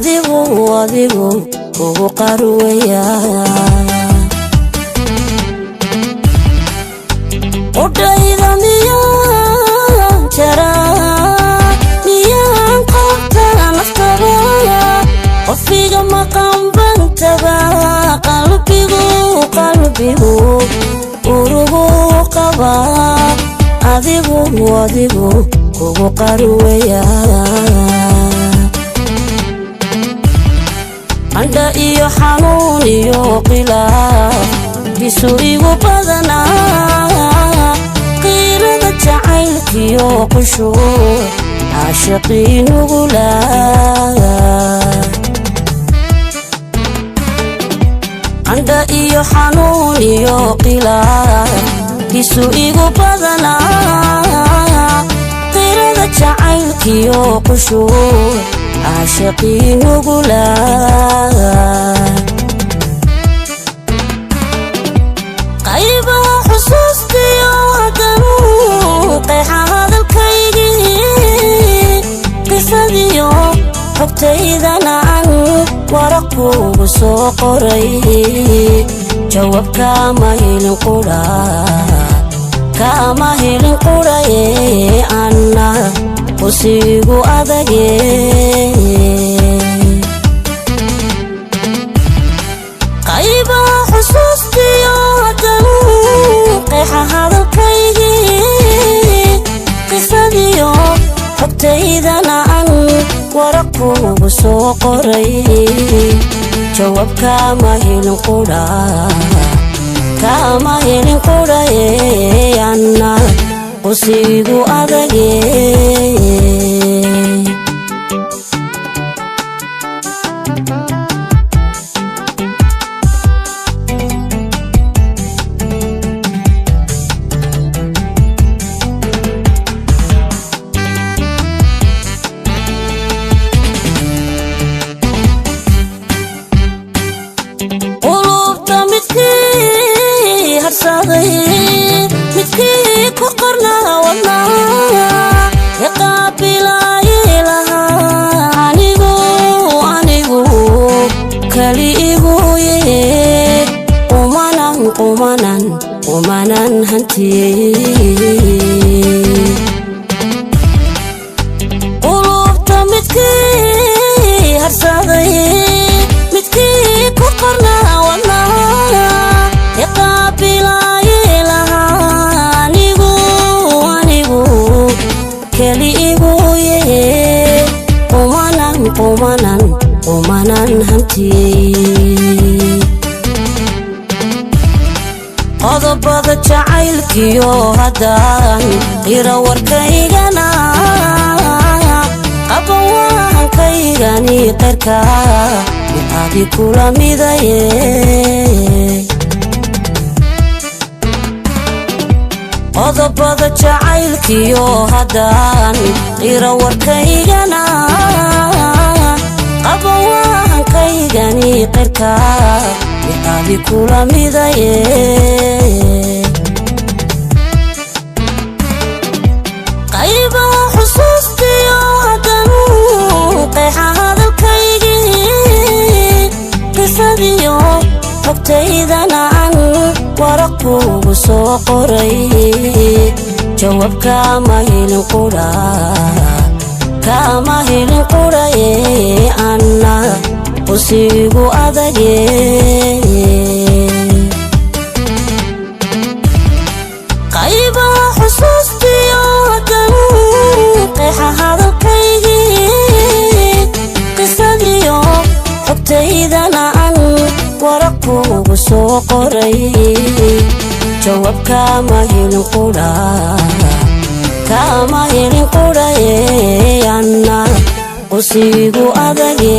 adigu kugu qarweya odayda miyaan jara miyaan qabta naftaba qofiga maqan bantaba qalbigu urugu qaba adigu kugu qarweya anda iyo xanuun iyo qilaaf bisu igu badana qiirada jacaylkiyo qushuuc caashiqiin ugula anda iyo xanuun iyo qilaaf bisu igu badana qiirada jacaylkiyo qushuuc caashiqiin ugula qaybaha xusuustiyo haddanu qeexa hadalkaygii qisadiyo xogtaydana an waraq kuugu soo qoray jawaab kama helin quraye anna usigu adage qaybaha xusuustiyo haddanu qeexa hadalkaygii qisadiyo xogtaydana an waraq kuugu soo qoray jawaab kama helin quraye anna usigu adage midkii ku qornaa wadnaa yaqaabilaay lahaa anigu kali igu yahe qumanan hantiyey qulubta midkii harsaday midkii ku qornaa wadnaa yaqaabilaay lahaa anigu kali igu yahe qumanan hantiyey qodobada jacaylkiyo haddaan qira warkaygana qaban waankaygani qeyrka mid adi kula midaye qodobada jacaylkiyo haddaan qira warkaygana qaban waankaygani qeyrka mid adi kula midaye qaybaha xusuustiyo haddanu qeexa hadalkaygii qisadiyo xogtaydana an waraq kuugu soo qoray jawaab kama helin quraye anna usigu adage qaybaha xusuustiyo haddanu qeexa hadalkaygii qisadiyo xogtaydana an waraq kuugu soo qoray jawaab kama helin quraye anna usigu adage